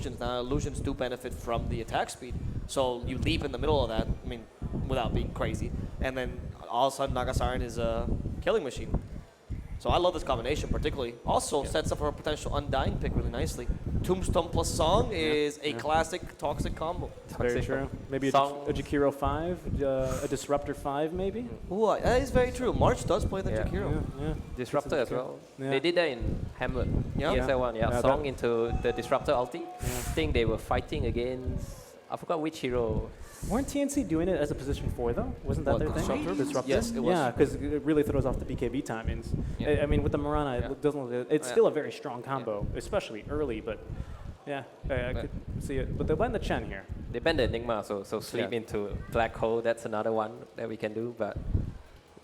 illusions. Now illusions do benefit from the attack speed, so you leap in the middle of that. I mean, without being crazy, and then all of a sudden Nagasiren is a killing machine. So I love this combination particularly. Also sets up for a potential Undying pick really nicely. Tombstone plus Song is a classic Toxic combo. Very true. Maybe a Jakiro 5, a Disruptor 5 maybe? Ooh, that is very true. March does play the Jakiro. Disruptor as well. They did that in Hamlet. Yeah. ESL1, Song into the Disruptor ulti. I think they were fighting against, I forgot which hero. Weren't TNC doing it as a position 4 though? Wasn't that their thing? Disruptor? Yes, it was. Yeah, because it really throws off the BKB timings. Yeah. I mean, with the Mirana, it doesn't. It's still a very strong combo, especially early. But I could see it. But they went the Chen here. They banned the Enigma, so sleep into Black Hole. That's another one that we can do. But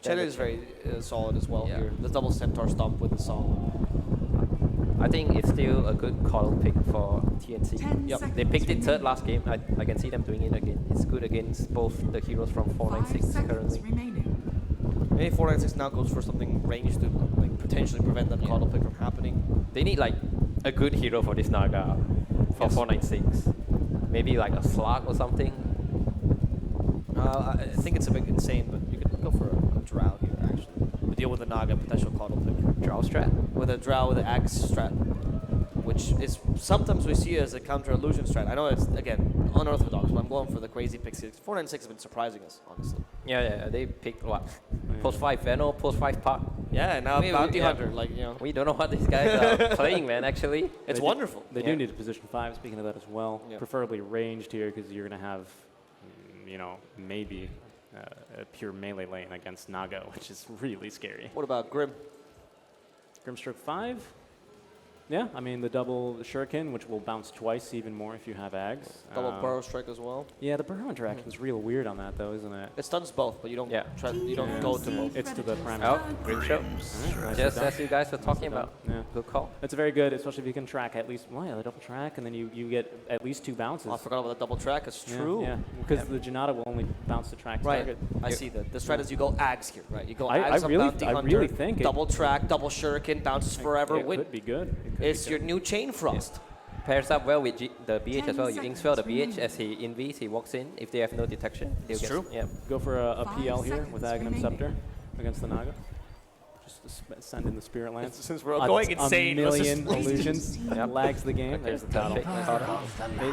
Chen is very solid as well here. The double Centaur stomp with the Song. I think it's still a good call pick for TNC. They picked it third last game. I can see them doing it again. It's good against both the heroes from 496 currently. Maybe 496 now goes for something ranged to like potentially prevent that coddle pick from happening. They need like a good hero for this Naga for 496. Maybe like a Slug or something. I think it's a bit insane, but you could go for a Drow here actually. To deal with the Naga potential coddle pick. Drow strat? With a Drow with an Axe strat. Which is sometimes we see as a counter illusion strat. I know it's again unorthodox, but I'm going for the crazy picks here. 496 has been surprising us, honestly. Yeah, they picked what? Post 5 Veno, post 5 Park. Yeah, and now Bounty Hunter, like we don't know what these guys are playing, man. Actually, it's wonderful. They do need a position 5. Speaking of that as well, preferably ranged here because you're gonna have, maybe a pure melee lane against Naga, which is really scary. What about Grim? Grimstroke 5? Yeah, I mean the double shuriken, which will bounce twice even more if you have Ags. Double Burrow Strike as well. Yeah, the Burrow interaction is real weird on that though, isn't it? It stuns both, but you don't you don't go to both. It's to the prime. Oh, Grimstroke. Just as you guys were talking about. Yeah. Good call. It's very good, especially if you can track at least the double track, and then you get at least 2 bounces. Oh, I forgot about the double track. It's true. Yeah, because the Janata will only bounce the track target. I see that. The strat is you go Ags here, right? You go I Ags really really think double track, double shuriken, bounces forever. It could be good. It's your new chain Frost. Pairs up well with the BH as well. You Inkswell the BH as he invis, he walks in. If they have no detection, they'll get true. Yeah. Go for a PL here with Aghanim Scepter against the Naga. Just send in the Spirit Lance. Since we're going insane. A million illusions. Lags the game. There's the title.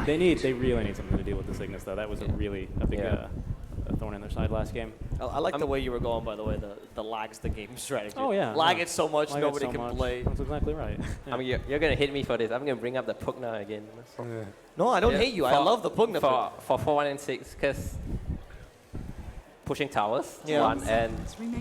They really need something to deal with the Cygnus though. That was a big thorn in their side last game. I like the way you were going, by the way, the lags the game strategy. Oh, yeah. Lag it so much, nobody can play. That's exactly right. I mean, you're going to hit me for this. I'm going to bring up the Pugna again. No, I don't hate you. I love the Pugna. For 4-1-6, because pushing towers, one, and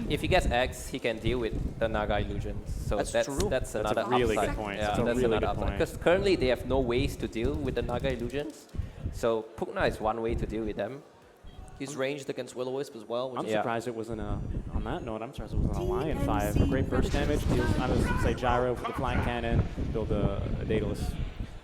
if he gets X, he can deal with the Naga illusions. So that's another really upside. good point. Yeah, that's another upside. Because currently they have no ways to deal with the Naga illusions. So Pugna is one way to deal with them. He's ranged against Will-O-Wisp as well. I'm surprised it wasn't on that note, I'm surprised it wasn't a Lion 5. A great burst damage. I was going to say Gyro for the flying cannon, build a Daedalus.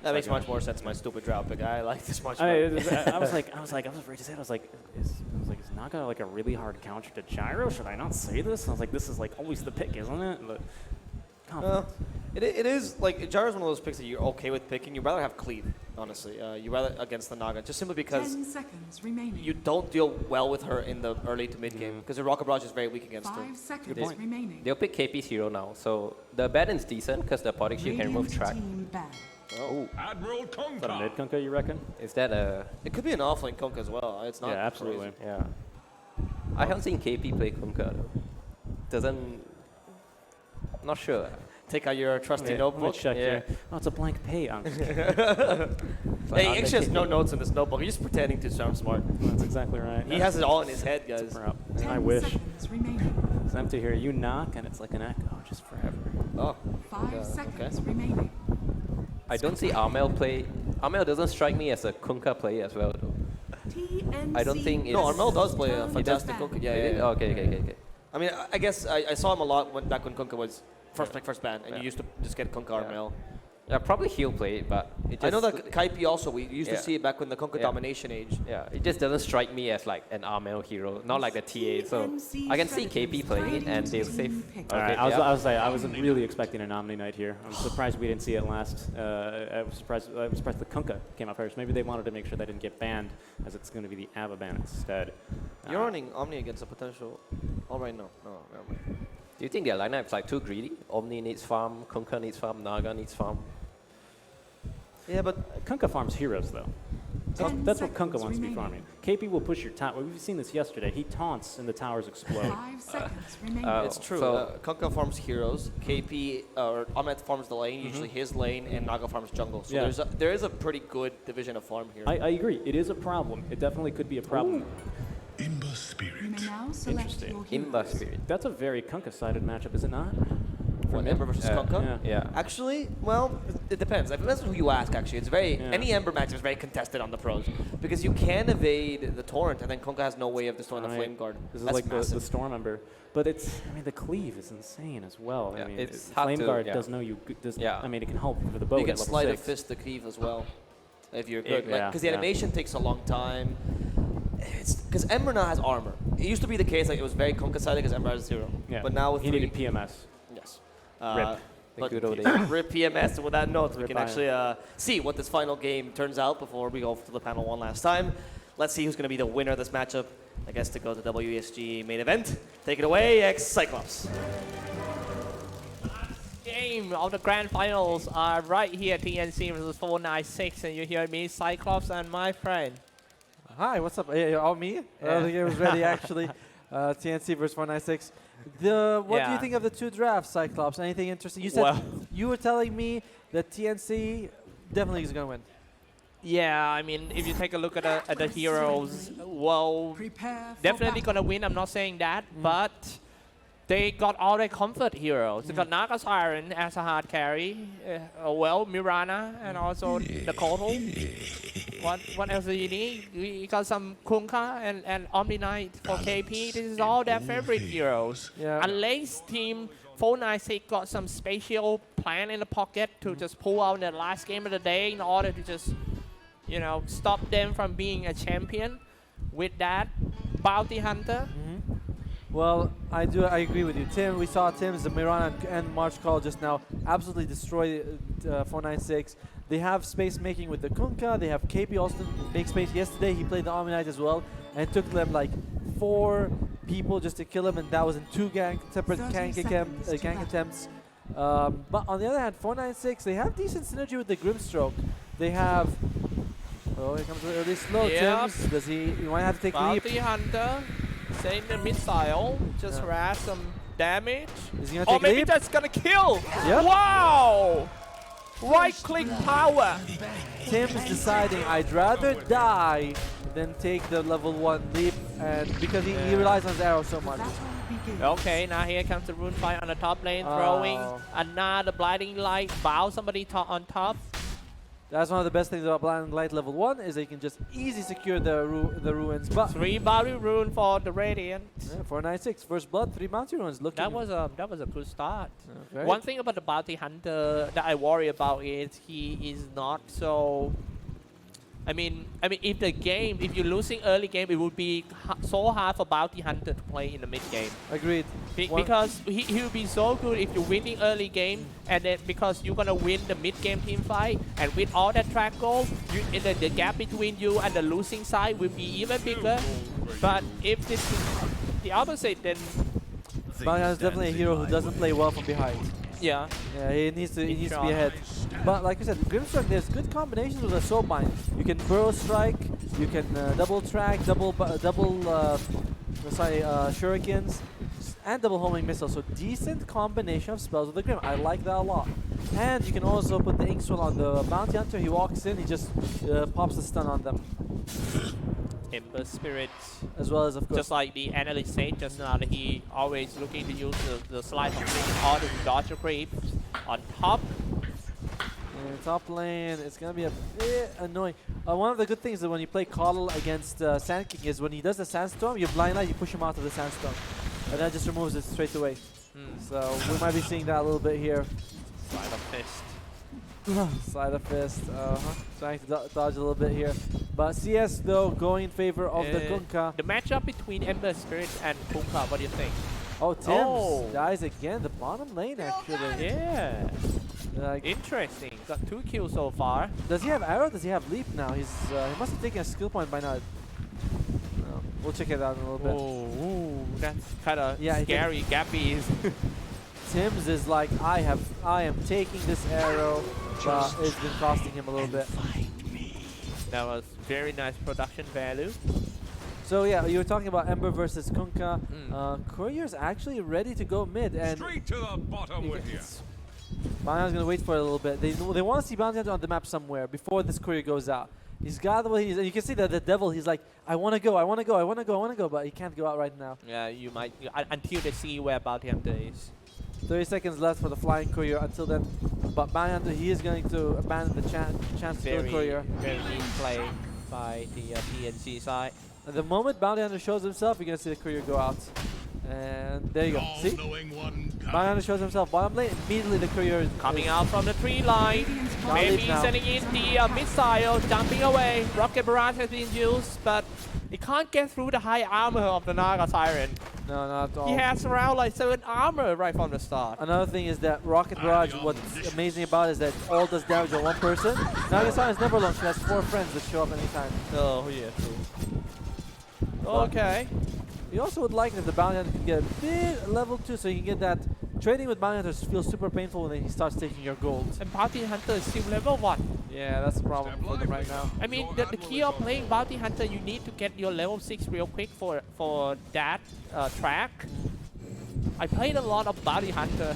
That makes much more sense, my stupid Drow pick. I like this much I was afraid to say it. I was like, is Naga like a really hard counter to Gyro? Should I not say this? I was like, this is like always the pick, isn't it? But, it is, like, Gyro's one of those picks that you're okay with picking. You'd rather have Cleave, honestly. You rather against the Naga, just simply because 10 seconds remaining. You don't deal well with her in the early to mid game, because the Rocket Barrage is very weak against her. 5 seconds remaining. They'll pick KP's hero now, so the balance decent, because the Podic Shield can remove track. Oh. Admiral Kunkka. Is that a mid Kunkka, you reckon? Is that a... It could be an offlane Kunkka as well. It's not absolutely. Crazy. Yeah. I haven't seen KP play Kunkka, though. Doesn't... Not sure. Take out your trusty notebook. Check here. Oh, it's a blank page. Hey, he actually has no notes in this notebook. He's just pretending to sound smart. That's exactly right. He has it all in his head, guys. I wish. It's empty here. You knock, and it's like an echo, just forever. Oh. 5 seconds remaining. I don't see Armel play. Armel doesn't strike me as a Kunkka player as well, though. TNC. I don't think it's... No, Armel does play a fantastic Kunkka. Yeah. Okay. I mean, I guess I saw him a lot back when Kunkka was first pick, first ban, and you used to just get Kunkka Armel. Yeah, probably he'll play it, but it just I know that Kaipi also, we used to Yeah. see it back when the Kunkka Yeah. domination age. yeah, it just doesn't strike me as like an RML hero, not like the TA. So TNC I can see KP playing it and they'll save. pick. All right, bit, I was really expecting an Omni Knight here. I'm surprised we didn't see it last. I was surprised the Kunkka came out first. Maybe they wanted to make sure they didn't get banned, as it's going to be the Ava ban instead. You're running Omni against a potential. All right, no, never mind. Do you think their lineup is like too greedy? Omni needs farm, Kunkka needs farm, Naga needs farm. Yeah, but Kunkka farms heroes, though. That's what Kunkka wants to be farming. KP will push your tower. We've seen this yesterday. He taunts and the towers explode. 5 seconds remaining. It's true. So- Kunkka farms heroes, KP or Ahmed farms the lane, usually his lane, and Naga farms jungle. So Yeah. there is a pretty good division of farm here. I agree. It is a problem. It definitely could be a problem. Imba You Spirit. may now select Interesting. your Imba heroes. Spirit. That's a very Kunkka-sided matchup, is it not? What, Ember versus Yeah. Kunkka? Yeah. Yeah. Actually, well, it depends. It depends on who you ask, actually. It's very, Yeah. any Ember match is very contested on the pros. Because you can evade the Torrent, and then Kunkka has no way of destroying the Right. Flame Guard. This is That's like the massive. Storm Ember. But it's, I mean, the cleave is insane as well. Yeah, I mean, it's hard Flame to- Guard yeah. does know you, does, Yeah. I mean, it can help for the boat You can at level sleight of 6. fist the cleave as well, if you're Yeah, good. Because the yeah. animation takes a long time. Because Ember now has armor. It used to be the case like it was very Kunkka-sided because Ember has 0. Yeah. But now with he needed PMS. yes. Rip. The But good old days. rip PMS. And with that note, we Rip can Iron. actually see what this final game turns out before we go to the panel one last time. Let's see who's going to be the winner of this matchup. I guess to go to WESG main event. Take it away, Cyclops. Game of the grand finals are right here, TNC versus 496, and you hear me, Cyclops, and my friend. Hi, what's up? All me? The game was ready actually. TNC versus 496. What do Yeah. you think of the two drafts, Cyclops? Anything interesting? You said Well- you were telling me that TNC definitely is gonna win. Yeah, I mean, if you take a look at the heroes, well, Prepare for definitely battle. gonna win. I'm not saying that, but they got all their comfort heroes. They got Naga Siren as a hard carry, well, Mirana, and also the Kotal. What else do you need? We got some Kunkka and Omni Knight for KP. This is all their favorite heroes. Yeah. Unless team 496 got some special plan in the pocket to just pull out in the last game of the day in order to just, you know, stop them from being a champion. With that, Bounty Hunter. Well, I agree with you, Tim. We saw Tim's Mirana and March Call just now absolutely destroy 496. They have space making with the Kunkka. They have KP Austin make space. Yesterday he played the Omni Knight as well, and it took them like 4 people just to kill him, and that was in 2 separate 30 gank seconds to gank battle. attempts. But on the other hand, 496 they have decent synergy with the Grimstroke. They have. Oh, here comes the early slow. Yep. Tims, does he might have to take the leap? Bounty Hunter, send the missile, just Yeah. harass some damage. Is he gonna Or take maybe leap? that's gonna kill. Yep. Wow! Right click power. Tim's deciding I'd rather die than take the level 1 leap, and because he relies on his arrow so much. Battle begins. Okay, now here comes the rune fight on the top lane, throwing Oh. another blinding light, bow somebody on top. That's one of the best things about Blind Light level 1 is that you can just easy secure the ruins. But 3 bounty rune for the Radiant. yeah, 496 first blood, 3 bounty ruins. Looking That was a good start. very- One thing about the bounty hunter that I worry about is he is not so. I mean, if you're losing early game, it would be so hard for bounty hunter to play in the mid game. agreed. One- Because he will be so good if you're winning early game, and then because you're gonna win the mid game team fight, and with all that track goal, the gap between you and the losing side will be even bigger. But if this is the opposite, then Bounty Hunter is definitely a hero who doesn't play well from behind. yeah. Yeah, he needs to be Intron. ahead. But like I said, Grimstrike, there's good combinations with a Soul Bind. You can burrow strike, you can double track, double shurikens, and double homing missile. So decent combination of spells with the Grim. I like that a lot. And you can also put the Inkswell on the Bounty Hunter. He walks in, he just pops the stun on them, Ember Spirit, as well as of course. just like the analyst said just now, that he always looking to use the slide of in order to dodge the creeps on top. Top lane, it's gonna be a bit annoying. One of the good things that when you play Coddle against Sand King is when he does the Sandstorm, you blind light, you push him out of the Sandstorm, and that just removes it straight away. So we might be seeing that a little bit here. Slide of fist. Side of fist. Trying to dodge a little bit here. But CS though going in favor of the Kunkka. The matchup between Ember Spirit and Kunkka, what do you think? Oh, Tim's Oh. dies again. The bottom lane actually. Yeah, Like, interesting. Got 2 kills so far. does he have arrow? Does he have leap now? He must have taken a skill point by now. We'll check it out in a little bit. Oh, that's kind of Yeah, scary. Gappy is. Tim's is like, I am taking this arrow, but it's been costing him a little bit. That was very nice production value. So yeah, you were talking about Ember versus Kunkka. Courier's actually ready to go mid, and Straight to the bottom with you. Bounty Hunter's gonna wait for it a little bit. They want to see Bounty Hunter on the map somewhere before this courier goes out. He's got the way and you can see that the devil. He's like, I want to go, I want to go, I want to go, I want to go, but he can't go out right now. Yeah, you might until they see where Bounty Hunter is. 30 seconds left for the flying courier. Until then, but Bounty Hunter, he is going to abandon the chance to kill the courier. Very neat play by the TNC side. At the moment Bounty Hunter shows himself, you're gonna see the courier go out. And there you go. See? Bounty Hunter shows himself bottom lane. Immediately the courier is Coming out from the tree line. Not Maybe leap now. sending in the missile, jumping away. Rocket barrage has been used, but it can't get through the high armor of the Naga Siren. No, not at all. He has around like 7 armor right from the start. Another thing is that Rocket Barrage, what's amazing about it is that it all does damage on one person. Nagasana is never alone. She has 4 friends that show up anytime. Oh, yeah, true. Okay. You also would like it if the Bounty Hunter could get a bit level 2 so you can get that. Trading with Bounty Hunters feels super painful when he starts taking your gold. And Bounty Hunter is still level 1. Yeah, that's the problem for them right now. I mean, the key of playing Bounty Hunter, you need to get your level 6 real quick for that track. I played a lot of Bounty Hunter.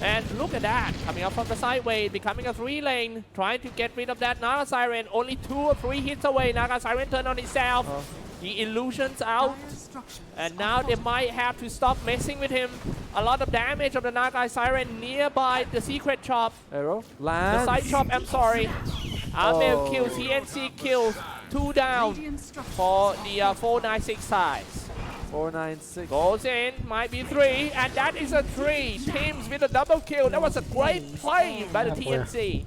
And look at that, coming up from the sideway, becoming a 3 lane, trying to get rid of that Naga Siren. Only 2 or 3 hits away, Naga Siren turned on itself. The illusions out. And now they might have to stop messing with him. A lot of damage of the Naga Siren nearby the secret shop. Arrow. The Lands. side shop, I'm sorry. Amel Oh. kills, TNC kills. 2 down for the 496 sides. 496. Goes in, might be 3, and that is a 3. Teams with a double kill. That was a great play by the TNC.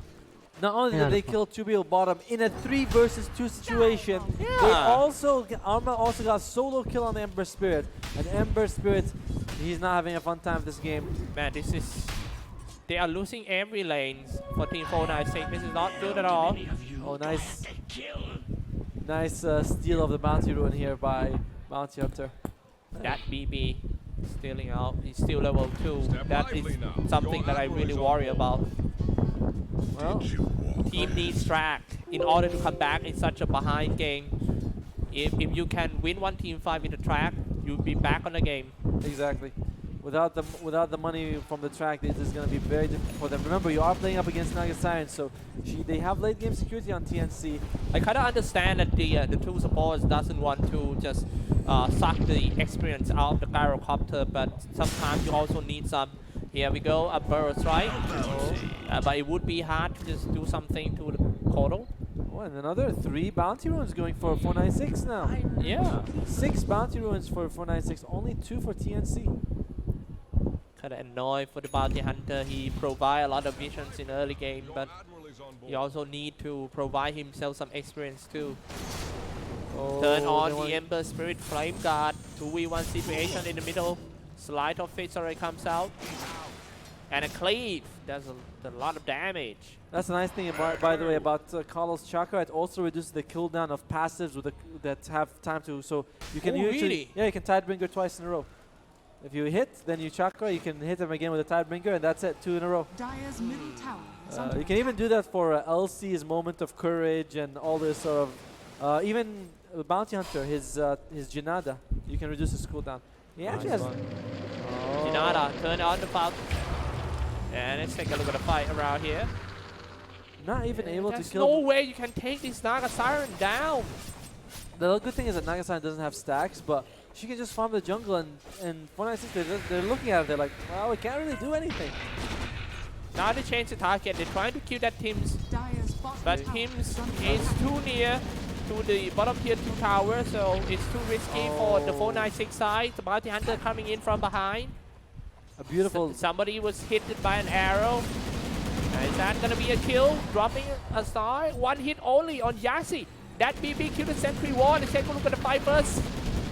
Not only did they kill 2 people bottom in a 3 versus 2 situation, they Yeah. also, Arma also got a solo kill on the Ember Spirit. And Ember Spirit, he's not having a fun time this game. Man, this is... They are losing every lane for Team 496. This is not good at all. Oh, nice. Nice steal of the Bounty Ruin here by Bounty Hunter. That BB stealing out. He's still level 2. That is something that I really worry about. Well, Team needs track in order to come back in such a behind game. If you can win one team fight with the track, you'll be back on the game. exactly. Without the money from the track, this is going to be very difficult for them. Remember, you are playing up against Naga Siren, so they have late game security on TNC. I kind of understand that the two supporters doesn't want to just suck the experience out of the gyrocopter, but sometimes you also need some. Here we go, a burrow strike. But it would be hard to just do something to the Kodo. Oh, and another 3 Bounty Ruins going for 496 now. Yeah. 6 Bounty Ruins for 496, only 2 for TNC. Kind of annoyed for the Bounty Hunter. He provide a lot of visions in early game, but he also need to provide himself some experience too. Oh, Turn they on want- the Ember Spirit Flame Guard. 2v1 situation in the middle. Slide of Fate already comes out. And a cleave. Does a lot of damage. That's a nice thing, about, by the way, about Carlos Chakra. It also reduces the cooldown of passives with that have time to. So you can Oh, usually, really? yeah, you can Tidebringer twice in a row. If you hit, then you Chakra. You can hit them again with a Tidebringer, and that's it, 2 in a row. Dire's middle tower is under You can even do that for LC's Moment of Courage and all this sort of. Even Bounty Hunter, his Janada, you can reduce his cooldown. He actually has. Oh. Jinada, turn on the Falcon. And let's take a look at the fight around here. Not even able to There's kill. no way you can take this Naga Siren down. The good thing is that Nagasana doesn't have stacks, but she can just farm the jungle, and 496, they're looking at it, they're like, well, we can't really do anything. Now they change the target. They're trying to kill that Tim's, Dire's bottom but tower Tim's is under is attack. too near to the bottom tier 2 tower, so it's too risky for the 496 side. The Bounty Hunter coming in from behind. A beautiful. Somebody was hit by an arrow. Is that gonna be a kill? Dropping a star. One hit only on Yassi. That BB killed the sentry wall. Let's take a look at the fight first.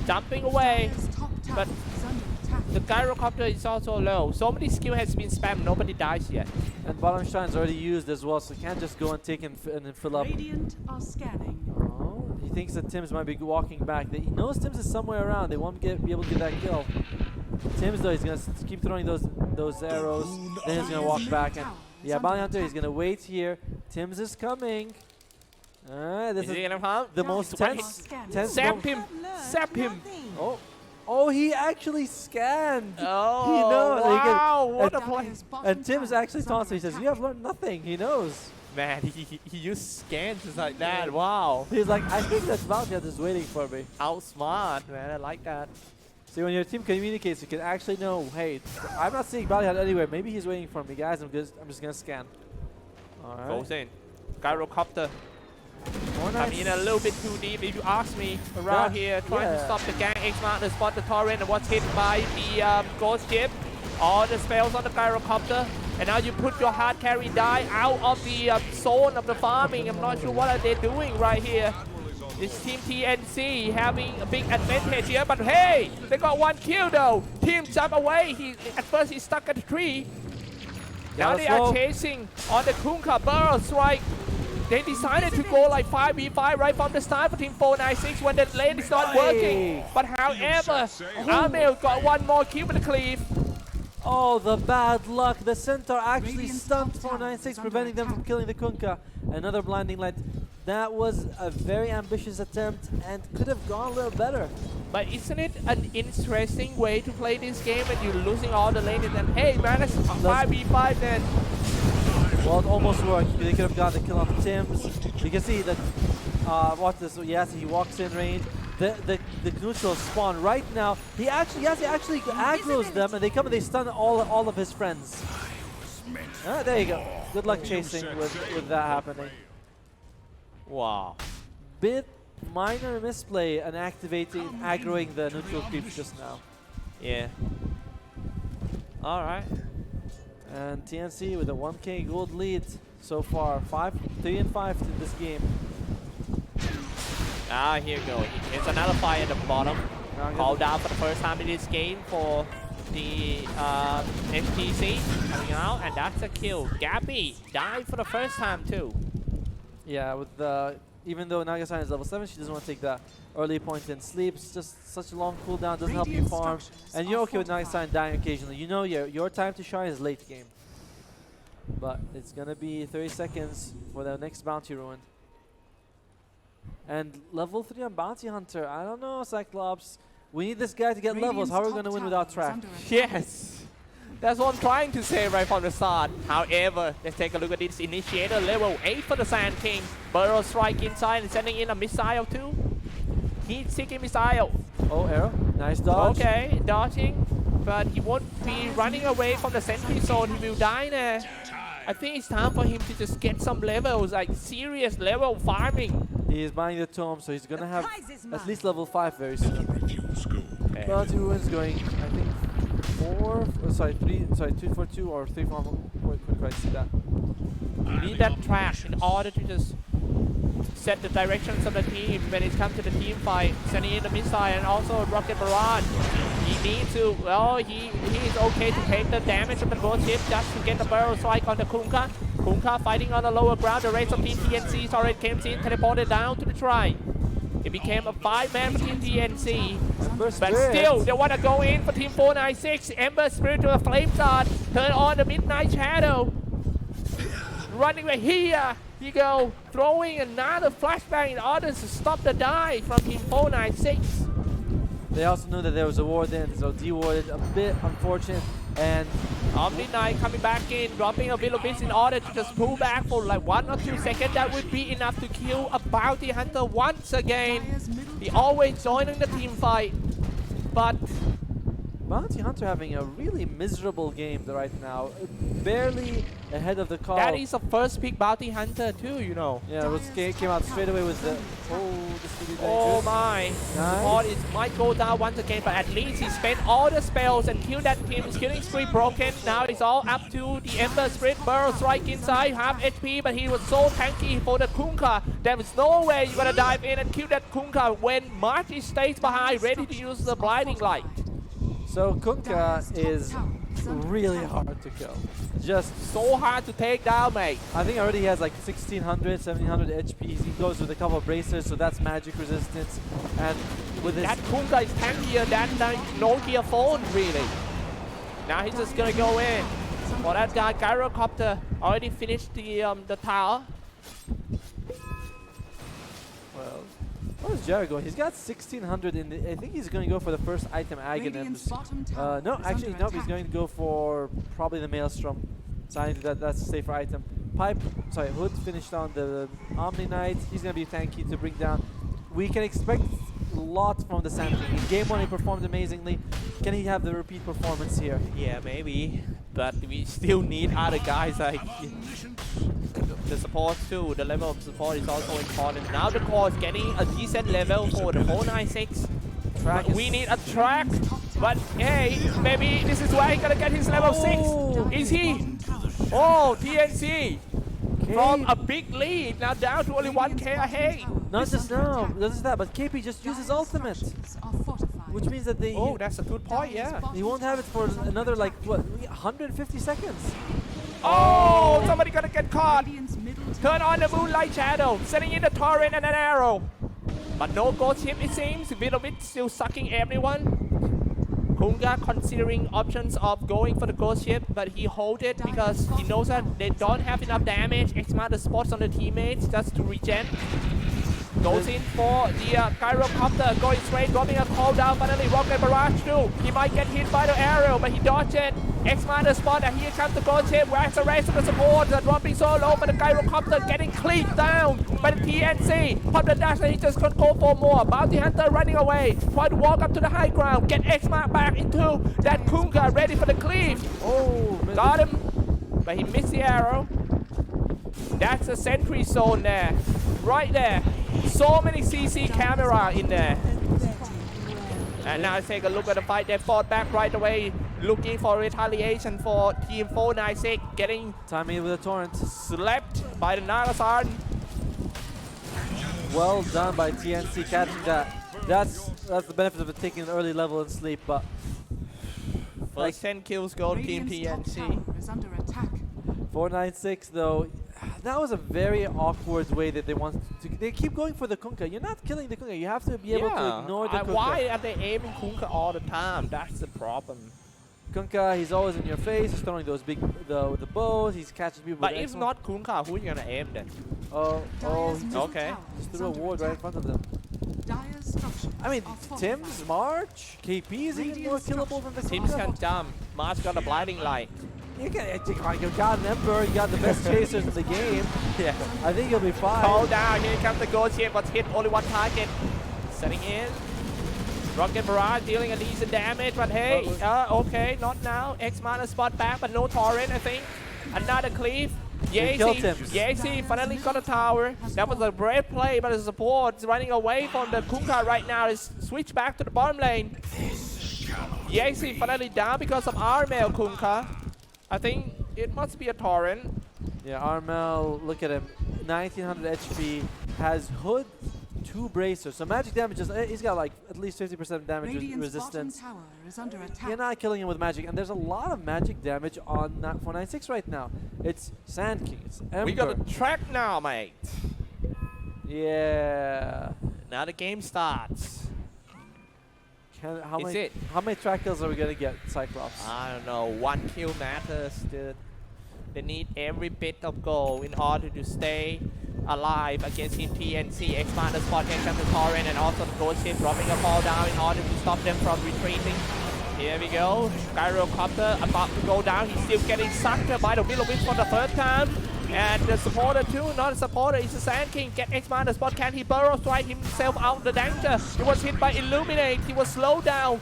Jumping away. Dire's top tower But is under attack. the gyrocopter is also low. So many skill has been spammed. Nobody dies yet. And bottom shrine's already used as well, so he can't just go and take and then fill up. Radiant are scanning. Oh, he thinks that Tims might be walking back. He knows Tims is somewhere around. They won't be able to get that kill. Tims though, he's gonna keep throwing those arrows. Then he's gonna walk back and yeah, Bounty Hunter. He's gonna wait here. Tims is coming. Alright, this Is is he gonna come? the most One tense. hit. tense Zap moment. him! Zap him! Oh, he actually scanned. Oh, He knows. He can- wow! What a and- play! Dire's bottom And Tims tower actually is taunts him. He under says, "You have attack. learned nothing." He knows. Man, he used scans just like that. Wow! He's like, "I think that Bounty Hunter is waiting for me." Outsmart, man. I like that. See, when your team communicates, you can actually know, hey, I'm not seeing Bounty Hunter anywhere. Maybe he's waiting for me, guys. I'm just gonna scan. All right. Goes in. Gyrocopter More coming in a little bit too deep, if you ask me. Around here, trying to stop the gang. X-Mark to spot the torrent and was hit by the ghost ship. All the spells on the gyrocopter. And now you put your hard carry die out of the zone of the farming. I'm not sure what are they doing right here. This team TNC having a big advantage here, but hey, they got one kill though. Team jump away. At first he's stuck at the tree. Now they are chasing on the Kunkka barrel strike. They decided to go like 5v5 right from the start for Team 496 when the lane is not working. But however, Amel got one more kill with the cleave. Oh, the bad luck. The Centaur actually Radiant's stumped top tower 496, is under preventing them from attack. killing the Kunkka. Another blinding light. That was a very ambitious attempt and could have gone a little better. But isn't it an interesting way to play this game when you're losing all the lane and then, hey man, it's 5v5 then. Well, it almost worked. They could have gotten the kill on Tims. You can see that, watch this, yes, he walks in range. The neutral spawn right now. He actually aggroes them and they come and they stun all of his friends. There you go. Good luck chasing with that happening. Wow. Bit minor misplay and aggroing the neutral creeps just now. Yeah. All right. And TNC with a 1k gold lead so far. 3 and 5 in this game. Here we go. It's another fight at the bottom. Called down for the first time in this game for the FTC coming out, and that's a kill. Gabby died for the first time too. Yeah, with even though Nagasaki is level 7, she doesn't want to take that early point and sleeps. Just such a long cooldown doesn't help you Radiant farm. structures And you're are okay with fortified. Nagasaki dying occasionally. You know your time to shine is late game. But it's gonna be 30 seconds for the next bounty ruin. And level 3 on Bounty Hunter. I don't know, Cyclops. We need this guy to get levels. How are we going to win without track? Yes. That's what I'm trying to say right from the start. However, let's take a look at this initiator. Level 8 for the Sand King. Burrow strike inside and sending in a missile too. Heat-seeking missile. Oh, arrow. Nice dodge. Okay, dodging. But he won't be running away from the sentry zone. He will die there. I think it's time for him to just get some levels, like serious level farming. He is buying the tome, so he's going to have at least level 5 very soon. Okay. Bounty ruins going, I think, 2 for 2 or 3 for 1. Couldn't quite see that. You need that track in order to just set the directions of the team when it comes to the team fight. Sending in the missile and also rocket barrage. He needs to, well, he is okay to take the damage of the ghost ship just to get the barrel strike on the Kunkka. Kunkka fighting on the lower ground. The rest of Team TNC already came in, teleported down to the shrine. It became a 5-man for Team TNC. But still, they want to go in for Team 496. Ember Spirit to a Flame Dart. Turn on the Midnight Shadow. Running right here. You go. Throwing another flashbang in order to stop the dive from Team 496. They also knew that there was a ward in, so dewarded. A bit unfortunate. And Omni Knight coming back in, dropping a little bit in order to just pull back for like 1 or 2 seconds. That would be enough to kill a Bounty Hunter once again. He always joining the team fight. But Bounty Hunter having a really miserable game right now. Barely ahead of the call. That is the first pick Bounty Hunter too, you know. Yeah, it was, came out straight away with the... Oh, this will be very Oh good. my. Nice. Support is might go down once again, but at least he spent all the spells and killed that team. His killing spree broken. Now it's all up to the Ember Spirit. Burrow strike inside, half HP, but he was so tanky for the Kunkka. There is no way you're gonna dive in and kill that Kunkka when Marty stays behind, ready to use the blinding light. So Kunkka is really hard to kill. Just, So hard to take down, mate. I think already he has like 1600, 1700 HP. He goes with a couple of bracers, so that's magic resistance. And with his... That Kunkka is tankier than the Nokia phone, really. Now he's just gonna go in. For that guy, Gyrocopter already finished the tower. Well, where's Jared going? He's got 1600 in the... I think he's going to go for the first item, Radiant's Aghanim. bottom tower No, is actually, under no, he's attack. going to go for probably the Maelstrom. So I think that's a safer item. Hood finished on the Omni Knight. He's going to be tanky to bring down. We can expect a lot from the Sand King. In game 1, he performed amazingly. Can he have the repeat performance here? Yeah, maybe. But we still need other guys like the support too. The level of support is also important. Now the core is getting a decent level for the 496. We need a track. But hey, maybe this is where he's gonna get his level 6. Is he? Oh, TNC. From a big lead, now down to only 1k ahead. Not just that, but KP just uses ultimate. Which means that they... Oh, that's a good point, yeah. He won't have it for another, like, what, 150 seconds? Oh, somebody gonna get caught. Radiant's middle Turn on the Moonlight Shadow, setting in the torrent and an arrow. But no ghost ship, it seems. Vidovic still sucking everyone. Kunkka considering options of going for the ghost ship, but he holds it because he knows that they don't have enough damage. X-Mart the spots on the teammates just to regen. Goes in for the Gyrocopter, going straight, dropping a call down, finally Rocket Barrage too. He might get hit by the arrow, but he dodged it. X-Man the spot, and here comes the ghost ship, where's the rest of the support? They're dropping so low, but the Gyrocopter getting cleaned down by the TNC. Pop the dash, and he just could go for more. Bounty Hunter running away, trying to walk up to the high ground, get X-Man back into that Kunkka, ready for the cleave. Oh, Got him, but he missed the arrow. That's a sentry zone there, right there. So many CC camera in there. And now take a look at the fight. They fought back right away, looking for retaliation for Team 496, getting timing with a torrent. slapped by the Nagasarn. Well done by TNC catching that. That's the benefit of taking an early level and sleep, but First 10 kills go to Team Radiant's top TNC. tower is under attack. 496 though, that was a very awkward way that they want to. They keep going for the Kunkka. You're not killing the Kunkka. You have to be able to ignore the Kunkka. Why are they aiming Kunkka all the time? That's the problem. Kunkka, he's always in your face. He's throwing those big the bows. He's catching people. But with if X1. not Kunkka, who are you gonna aim then? Oh, Dire's middle okay. tower just is threw a under ward right in attack. front of them. Dire's structures I mean, are fortified. Tim's, March, KP is even more killable than the Teams Kunkka. can jump. Mars got a blinding light. You got an Emperor. You got the best chasers in the game. Yeah. I think you'll be fine. Hold down, here comes the ghost ship, but hit only one target. Setting in. Rocket Barrage dealing a decent damage, but hey, okay, not now. X-Mana spot back, but no torrent, I think. Another cleave. They killed him. Yacy finally got a tower. That was a great play, but the support is running away from the Kunkka right now. It's switched back to the bottom lane. Yacy finally down because of Armel Kunkka. I think it must be a torrent. Yeah, Armel, look at him. 1900 HP, has Hood, 2 bracers. So magic damage, he's got like at least 50% damage Radiant's bottom resistance. tower is under attack. You're not killing him with magic, and there's a lot of magic damage on 496 right now. It's Sand King, it's Ember. We got a track now, mate. Yeah. Now the game starts. How Is many it? how many track kills are we gonna get, Cyclops? I don't know. 1 kill matters, dude. They need every bit of goal in order to stay alive against Team TNC. Expand the spot can come to torrent and also the ghost ship dropping a fall down in order to stop them from retreating. Here we go. Gyrocopter about to go down. He's still getting sucked by the Milovich for the third time. And the supporter too, not a supporter, it's the Sand King. Get X-Man the spot, can he burrow strike himself out of the danger? He was hit by Illuminate, he was slowed down.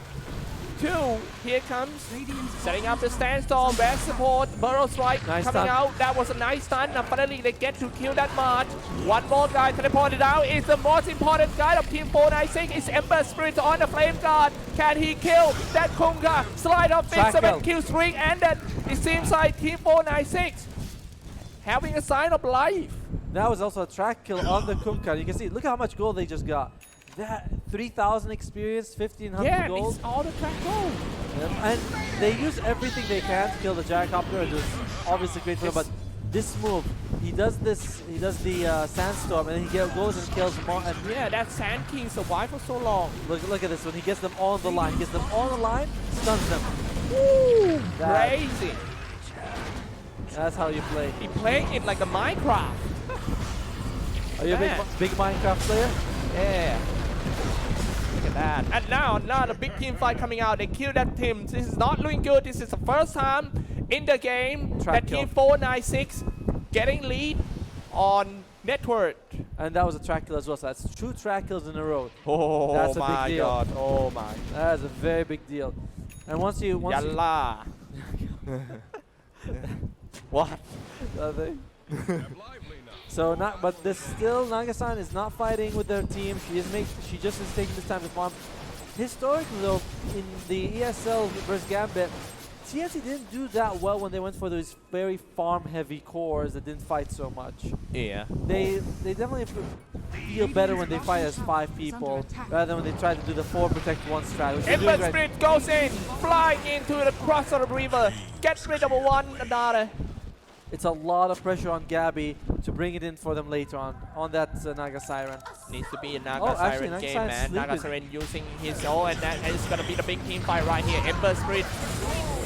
2. Here comes. Radiant's Setting up the standstorm, back support, burrow strike Nice coming stun. out. That was a nice stun. And finally, they get to kill that March. One more guy teleported out. Is the most important guy of Team 496. Is Ember Spirit on the flame guard. Can he kill that Kunga? Slide of Track 7 kill. kill streak ended. It seems like Team 496 having a sign of life. That was also a track kill on the Kunkka. You can see, look how much gold they just got. That 3,000 experience, 1,500 Yeah, gold. it's all the track gold. And they use everything they can to kill the gyrocopter, which is obviously great for them. But this move, he does the sandstorm, and he goes and kills more. And Yeah, that Sand King survived for so long. look at this, when he gets them on the line, stuns them. Woo! That- Crazy. That's how you play. He played it like a Minecraft. Are you a Man. big Minecraft player? Yeah. Look at that. And now the big team fight coming out. They killed that team. This is not looking good. This is the first time in the game Track that kill. Team 496 getting lead on network. And that was a track kill as well. So that's 2 track kills in a row. Oh That's a big my deal. god. Oh my. That is a very big deal. And once you Yalla. What? nothing. Lively now. So but this still Nagasan is not fighting with their team. She just is taking this time to farm. Historically though, in the ESL versus Gambit, TNC didn't do that well when they went for those very farm heavy cores that didn't fight so much. Yeah. They definitely feel better when they fight as 5 people rather than when they try to do the 4 protect 1 strat. Which they're Ember doing right. Spirit goes in, flying into the cross of the river. Gets rid of one another. It's a lot of pressure on Gabby to bring it in for them later on that Naga Siren. Needs to be a Naga Oh, actually, Siren Naga game, Siren's man. Naga sleeping. Siren using his own, and that is gonna be the big team fight right here. Ember Spirit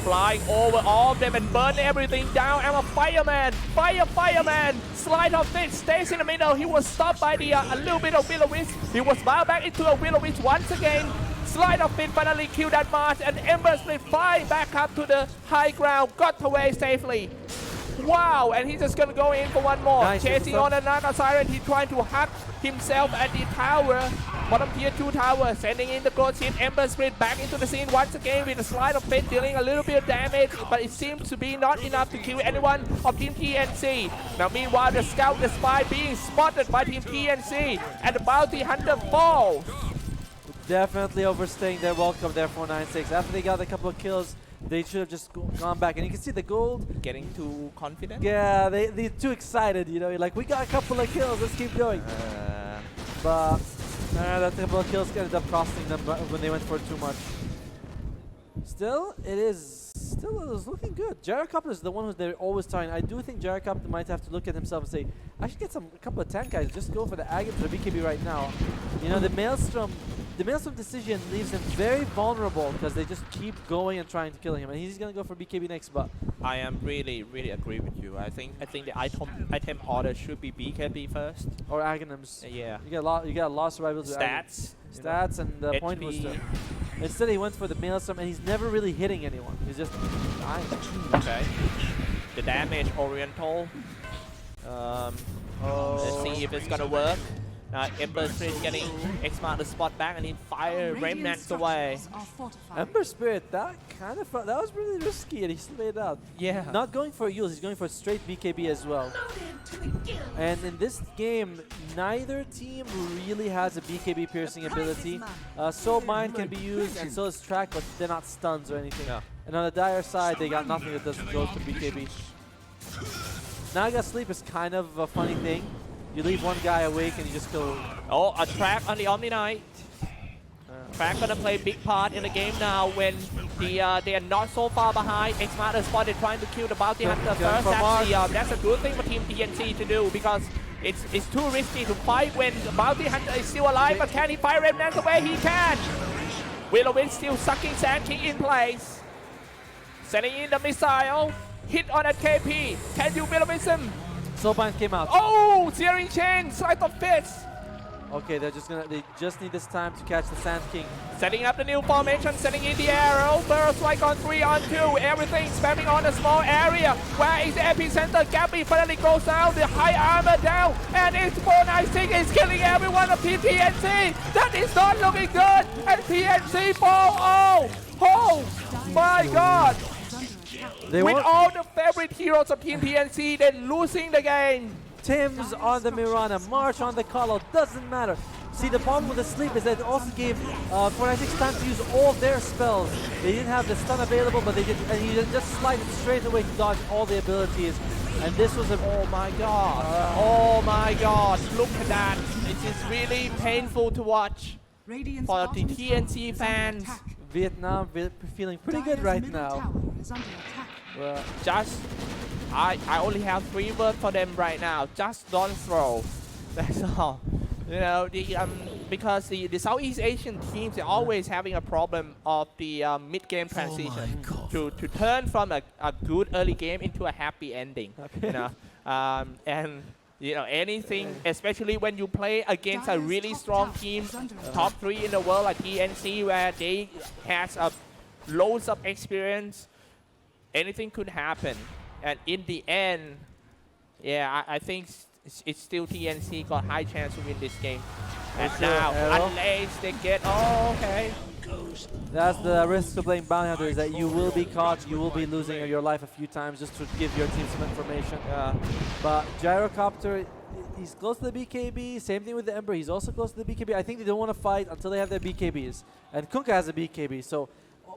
flying over all of them and burn everything down. I'm a fireman, fireman. Slide of this, stays in the middle. He was stopped by the a little bit of Will-O-Wisp. He was bowed back into a Will-O-Wisp once again. Slide of Fit finally killed that March, and Ember Spirit flying back up to the high ground, got away safely. Wow, and he's just gonna go in for one more. Nice, Chasing on the Naga Siren, he's trying to hack himself at the tower. Bottom tier 2 tower, sending in the gold ship. Ember Spirit back into the scene once again with a slide of Fate, dealing a little bit of damage, but it seems to be not enough to kill anyone of Team TNC. Now meanwhile, the scout, the spy being spotted by Team TNC, and the bounty hunter falls. Definitely overstaying their welcome there for 9-6. After they got a couple of kills, they should have just gone back. And you can see the gold. Getting too confident? Yeah, they're too excited, you know. You're like, we got a couple of kills, let's keep going. But that couple of kills ended up costing them when they went for too much. Still, it is looking good. Gyrocopter is the one who they're always trying. I do think Gyrocopter might have to look at himself and say, I should get a couple of tank guys. Just go for the Agate or the BKB right now. You know, the Maelstrom decision leaves him very vulnerable because they just keep going and trying to kill him. And he's going to go for BKB next, but I am really agree with you. I think the item order should be BKB first. or Aghanims. Yeah. You got a lot of survival to Stats. stats and the point HP. booster. Instead, he went for the Maelstrom, and he's never really hitting anyone. He's just dying. Okay. The damage Oriental. Let's see if it's gonna work. Ember Spirit getting X-Mark the spot back, and he fire remnants away. Ember Spirit, that was really risky, and he slayed out. Yeah. Not going for a use, he's going for straight BKB as well. And in this game, neither team really has a BKB piercing ability. Soul Mind can be used, and so is Track, but they're not stuns or anything. Yeah. And on the Dire side, they got nothing that doesn't go to BKB. Naga Sleep is kind of a funny thing. You leave one guy awake and you just kill. Oh, a Track on the Omni Knight. Track gonna play big part in the game now when they are not so far behind. X-Mark is spotted trying to kill the bounty hunter first. That's a good thing for Team TNC to do because it's too risky to fight when the bounty hunter is still alive. But can he fire remnants away? He can. Will-O-Wisp still sucking Sand King in place. Sending in the missile. Hit on that KP. Can you Will-O-Wisp him? Soulbind came out. Oh, Searing Chain, Sleight of Fist. Okay, they just need this time to catch the Sand King. Setting up the new formation, setting in the arrow. Burst strike on 3 on 2. Everything spamming on a small area. Where is the epicenter? Gabby finally goes down. The high armor down. And it's 496 is killing everyone of TNC. That is not looking good. And TNC fall. Oh my god. They With won't- all the favorite heroes of Team TNC, they're losing the game. Tim's on the Mirana, March on the Call, doesn't matter. See, the problem with the sleep is that it also gave 496 time to use all their spells. They didn't have the stun available, but they did, and he just slided straight away to dodge all the abilities. And this was a... Oh my god. Oh my god. Look at that. It is really painful to watch Radiant's for the bottom tower TNC is under fans. attack. Vietnam feeling pretty good Dire's right middle now. tower is under attack. Well, Just, I only have 3 words for them right now. Just don't throw. That's all. You know, because the Southeast Asian teams are always having a problem of the mid-game transition to turn from a good early game into a happy ending. You know, and you know anything, especially when you play against a really strong team, top 3 in the world like TNC, where they has loads of experience. Anything could happen, and in the end, yeah, I think it's still TNC got high chance to win this game. And sure, now, Arrow. unless they get, oh, okay. that's the risk of playing Bounty Hunter, is that you will be caught, you will be losing your life a few times just to give your team some information. But Gyrocopter, he's close to the BKB. Same thing with the Ember, he's also close to the BKB. I think they don't want to fight until they have their BKBs. And Kunkka has a BKB, so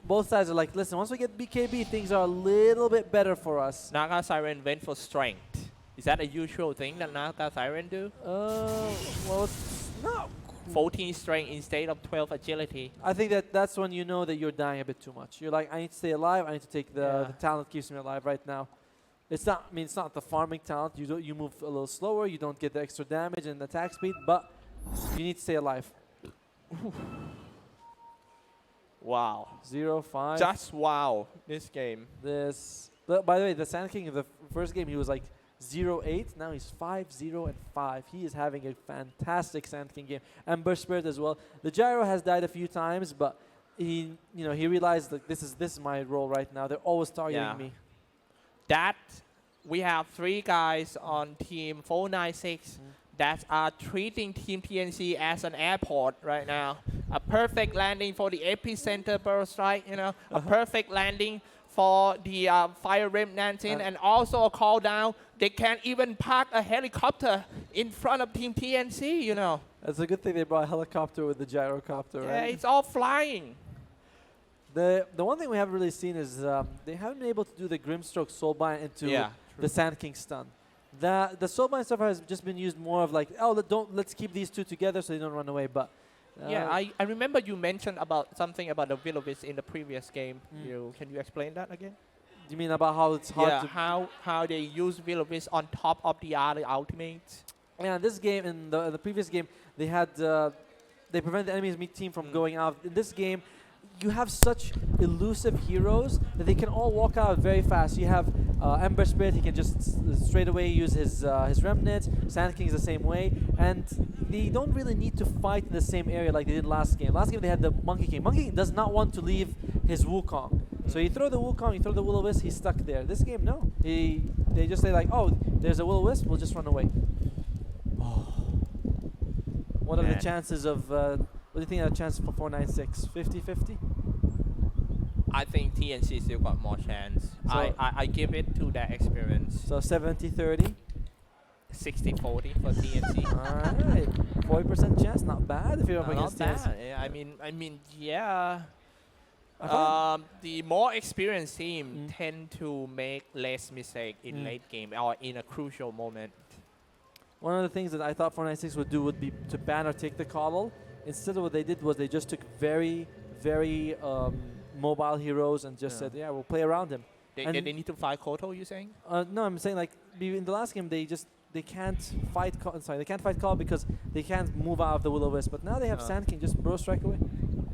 both sides are like, listen, once we get BKB, things are a little bit better for us. Naga Siren went for strength. Is that a usual thing that Naga Siren do? Well, it's not. 14 strength instead of 12 agility. I think that's when you know that you're dying a bit too much. You're like, I need to stay alive. I need to take the talent keeps me alive right now. It's not. I mean, it's not the farming talent. You move a little slower. You don't get the extra damage and attack speed, but you need to stay alive. Wow. 0-5. Just wow, this game. But by the way, the Sand King in the first game, he was like 0-8. Now he's 5-0 and 5. He is having a fantastic Sand King game. Ember Spirit as well. The Gyro has died a few times, but he realized that this is my role right now. They're always targeting me. That we have 3 guys on team 496 that are treating Team TNC as an airport right now. A perfect landing for the epicenter burst strike, you know, a perfect landing for the fire remnants in, and also a call down. They can't even park a helicopter in front of Team TNC, you know. It's a good thing they brought a helicopter with the Gyrocopter, Yeah, right? it's all flying. The one thing we haven't really seen is they haven't been able to do the Grimstroke Soulbind into the Sand King stun. The Soulbind stuff has just been used more of like, oh, let's keep these two together so they don't run away. But yeah, I remember you mentioned about something about the Will-O-Wisp in the previous game. Can you explain that again? You mean about how it's hard to... how they use Will-O-Wisp on top of the other ultimates? Yeah, in this game, in the previous game, they had they prevent the enemy's team from going out. In this game, you have such elusive heroes that they can all walk out very fast. You have Ember Spirit, he can just straight away use his Remnant. Sand King is the same way. And they don't really need to fight in the same area like they did last game. Last game they had the Monkey King. Monkey King does not want to leave his Wukong. So you throw the Wukong, you throw the Will-O-Wisp, he's stuck there. This game, no. They just say like, oh, there's a Will-O-Wisp, we'll just run away. What are the chances of... what do you think are the chances for 496? 50-50? I think TNC still got more chance. So I give it to that experience. So 70-30? 60-40 for TNC. Alright. 40% chance, not bad if you're up Not against bad. TNC. Yeah, I mean, yeah. I The more experienced team tend to make less mistake in late game or in a crucial moment. One of the things that I thought 496 would do would be to ban or take the coddle. Instead of what they did was they just took very, very mobile heroes and just said, yeah, we'll play around him. They need to fight Koto, you saying? No, I'm saying like in the last game they can't fight they can't fight Call because they can't move out of the Will-O-Wisp. But now they have Sand King, just burst strike away.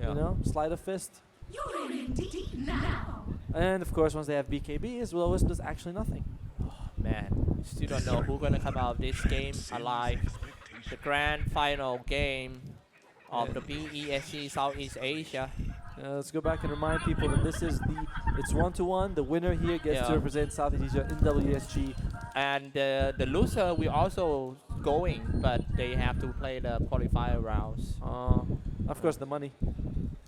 You know, slide of fist. You're in deep now. And of course, once they have BKBs, Will-O-Wisp does actually nothing. Man, still don't know who's gonna come out of this game alive. the grand final game of the WESG Southeast Asia. Let's go back and remind people that it's 1-1. The winner here gets to represent Southeast Asia in WESG. And the loser will also going, but they have to play the qualifier rounds. Of course, the money,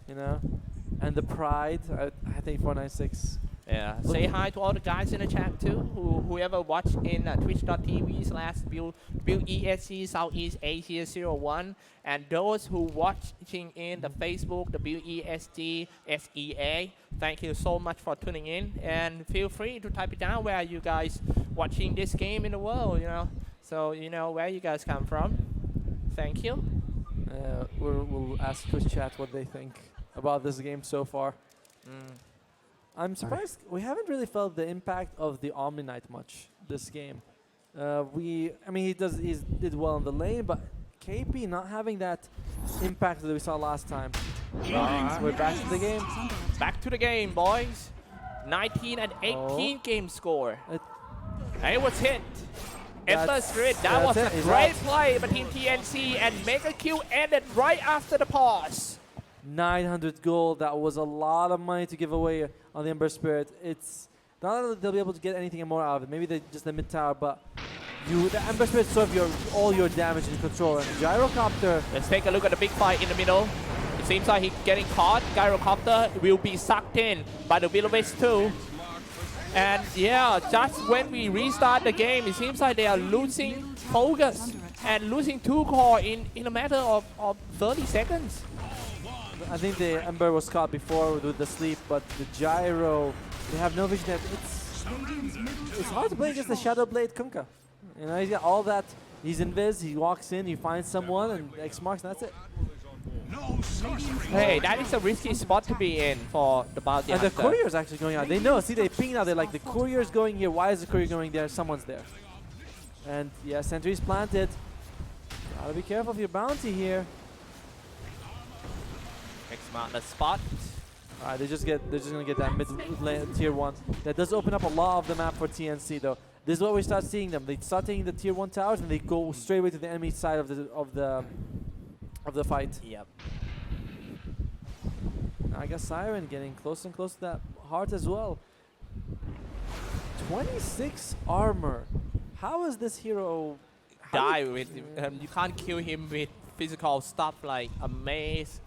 and the pride. I think 496. Yeah. Say hi to all the guys in the chat too. Whoever watched in twitch.tv/WESG Southeast Asia 01, and those who watching in the Facebook, the WESG SEA. Thank you so much for tuning in, and feel free to type it down where you guys watching this game in the world. So where you guys come from. Thank you. We'll ask Twitch chat what they think about this game so far. I'm surprised we haven't really felt the impact of the Omni Knight much this game. He did well in the lane, but KP not having that impact that we saw last time. We're back to the game. Back to the game, boys. 19 and 18 game score. And it was hit. Ember Spirit, that was a great play between TNC, and Mega Q ended right after the pause. 900 gold, that was a lot of money to give away on the Ember Spirit. It's not that they'll be able to get anything more out of it. Maybe just the mid tower, but the Ember Spirit serve all your damage and control. And Gyrocopter. Let's take a look at the big fight in the middle. It seems like he's getting caught. Gyrocopter will be sucked in by the Will-O-Wisp too. And yeah, just when we restart the game, it seems like they are losing focus and losing 2 core in a matter of 30 seconds. I think the Ember was caught before with the sleep, but the Gyro, they have no vision. It's hard to play against the Shadow Blade Kunkka. He's got all that. He's invis, he walks in, he finds someone, and X marks, and that's it. Hey, that is a risky spot to be in for the bounty hunter. And the courier is actually going out. They know. See, they ping now. They're like, the courier is going here. Why is the courier going there? Someone's there. And yeah, sentry's planted. Gotta be careful of your bounty here. X-Mark the spot. Alright, they're just gonna get that mid lane, tier 1. That does open up a lot of the map for TNC though. This is what we start seeing them. They start taking the tier 1 towers and they go straight away to the enemy side of the fight. Yep. I guess Siren getting closer and closer to that heart as well. 26 armor. How is this hero die with you can't kill him with physical stuff like a mace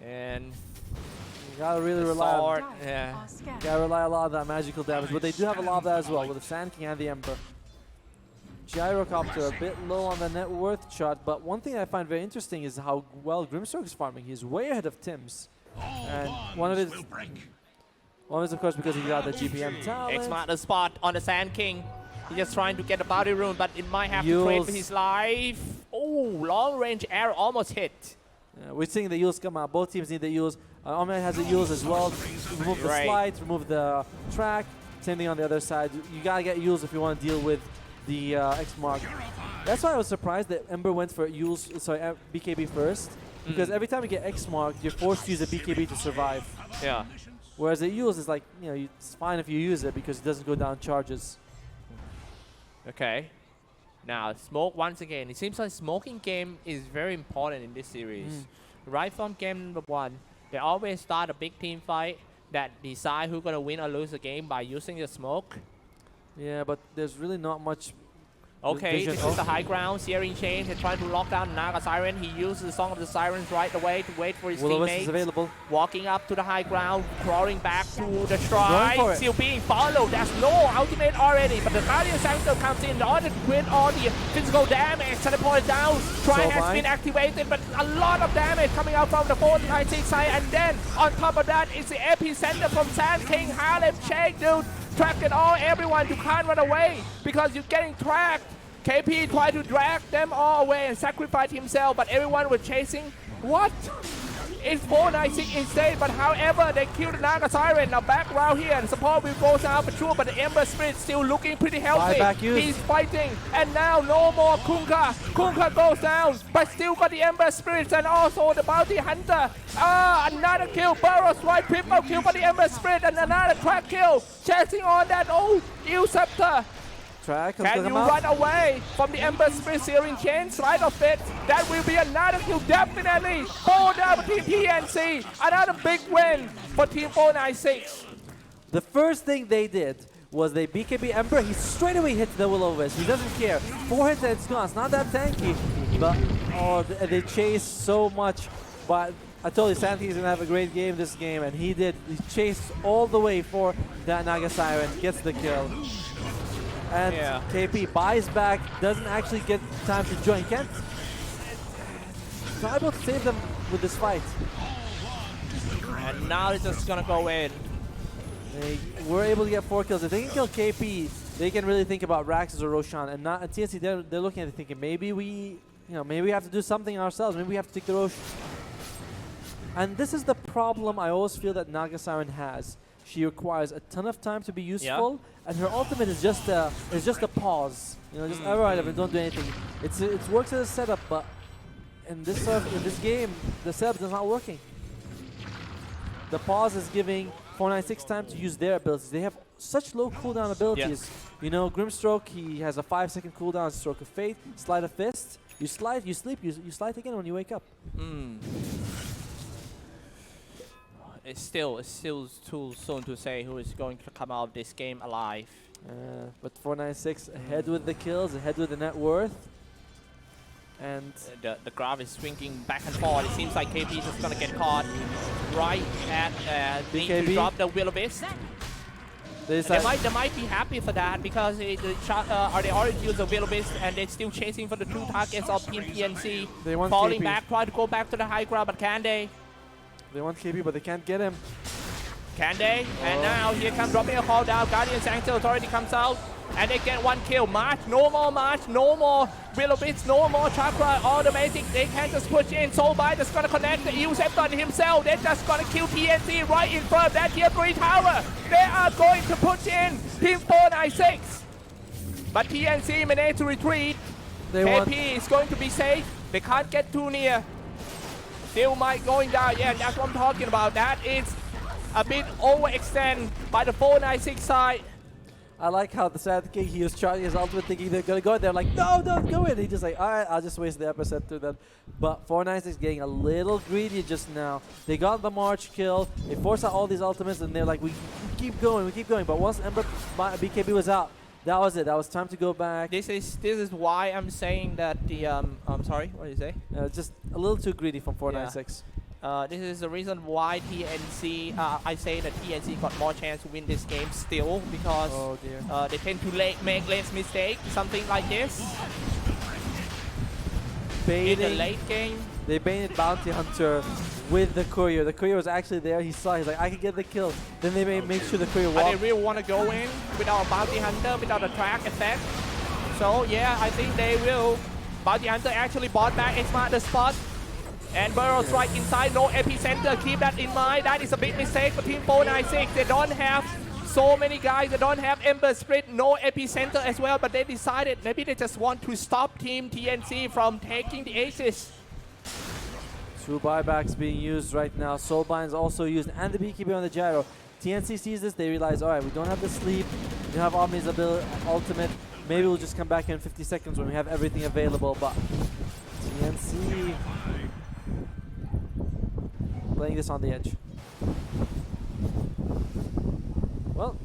and you gotta really rely on, gotta rely a lot on that magical damage, but they do have a lot of that as well with the Sand King and the Ember. Gyrocopter a bit low on the net worth chart, but one thing I find very interesting is how well Grimstroke is farming. He's way ahead of Tim's. And one of it is of course because he got the GPM talent. X-Mark the spot on the Sand King. He's just trying to get the bounty rune, but it might have to trade for his life. Oh, long range arrow almost hit. We're seeing the Yules come out. Both teams need the Yules. Omni has the Yules as well. Remove the slide, remove the track. Same thing on the other side. You gotta get Yules if you want to deal with the X-Mark. That's why I was surprised that Ember went for BKB first. Because every time you get X-Mark, you're forced to use a BKB to survive. Yeah. Whereas the Yules is like, it's fine if you use it because it doesn't go down charges. Okay. Now, smoke once again. It seems like smoking game is very important in this series. Right from game number 1, they always start a big team fight that decide who's going to win or lose the game by using the smoke. Yeah, but there's really not much. Okay, this is the high ground. Searing Chain is trying to lock down Naga Siren. He uses the Song of the Sirens right away to wait for his teammates. Is available. Walking up to the high ground, crawling back to the shrine. Still being followed. There's no ultimate already, but the Guardian Sanctum comes in order to quit all the physical damage. Teleported down. Shrine has been activated, but a lot of damage coming out from the 496 side. And then on top of that is the epicenter from Sand King. Harlem Shake, dude. Track it all, everyone. You can't run away because you're getting tracked. KP tried to drag them all away and sacrifice himself, but everyone was chasing. What? It's 496 instead, but however, they killed the Naga Siren. Now back around here, and support will go down for sure, but the Ember Spirit still looking pretty healthy. He's fighting, and now no more Kunkka. Kunkka goes down, but still got the Ember Spirits and also the Bounty Hunter. Another kill, Burrows right, triple kill for the Ember Spirit, and another track kill. Chasing on that old Eel Scepter. track. Can you run away from the Ember Spirit Searing Chain? Slide of it. That will be another kill, definitely. For the Team TNC. Another big win for Team 496. The first thing they did was they BKB Ember. He straight away hits the Will-O-Wisp. He doesn't care. 4 hits and it's gone. It's not that tanky, but oh, they chase so much. But I told you, Santi's gonna have a great game this game, and he did. He chased all the way for that Naga Siren, gets the kill. And KP buys back, doesn't actually get time to join. Can't not able to save them with this fight. And now it's just gonna go in. They were able to get 4 kills. If they can kill KP, they can really think about Raxus or Roshan. And not at TNC, they're looking at it thinking, maybe we have to do something ourselves. Maybe we have to take the Roshan. And this is the problem I always feel that Naga Siren has. She requires a ton of time to be useful, and her ultimate is just a pause. Just alright, don't do anything. It works as a setup, but in this game, the setup is not working. The pause is giving 496 time to use their abilities. They have such low cooldown abilities. Grimstroke, he has a 5-second cooldown. Stroke of Fate, Slide of Fist. You slide, you sleep, you slide again when you wake up. It's still too soon to say who is going to come out of this game alive. But 496 ahead with the kills, ahead with the net worth. And the graph is swinging back and forth. It seems like KP is just going to get caught right at need to drop the Will-O-Wisp. They might be happy for that because they already used the Will-O-Wisp and they're still chasing for the 2 targets of Team TNC. They want falling KP. back, try to go back to the high ground, but can they? They want KP, but they can't get him. Can they? And now here comes dropping a call down. Guardian Sanctuary Authority comes out. And they get 1 kill. March, no more Will-O-Wisp, no more Chakra, automatic. They can't just push in. Soulbind just gonna connect the Eusepton himself. They're just gonna kill TNC right in front of that tier 3 tower. They are going to push in Team 496. But TNC managed to retreat. KP is going to be safe. They can't get too near. Still might going down. Yeah, that's what I'm talking about. That is a bit overextend by the 496 side. I like how the Sand King, he was charging his ultimate thinking they're gonna go in. They're like, no, don't go in. He just like, alright, I'll just waste the epicenter then. But 496 getting a little greedy just now. They got the March kill. They forced out all these ultimates and they're like, we keep going. But once Ember BKB was out, that was it. That was time to go back. This is why I'm saying that the I'm sorry, what did you say? Just a little too greedy from 496. This is the reason why TNC, I say that TNC got more chance to win this game still because they tend to make less mistakes, something like this. Baiting, in the late game. They baited Bounty Hunter with the courier. The courier was actually there. He saw. He's like, I can get the kill. Then they made sure the courier walked. They really want to go in without Bounty Hunter, without a track effect. So yeah, I think they will. Bounty Hunter actually bought back X-Mark the spot. And burrows right inside, no epicenter, keep that in mind. That is a big mistake for Team 496. They don't have so many guys, they don't have Ember Split, no epicenter as well, but they decided maybe they just want to stop Team TNC from taking the aces. 2 buybacks being used right now. Soulbind's also used, and the BKB on the gyro. TNC sees this, they realize, alright, we don't have the sleep, we don't have Omni's ultimate. Maybe we'll just come back in 50 seconds when we have everything available, but TNC playing this on the edge. Well,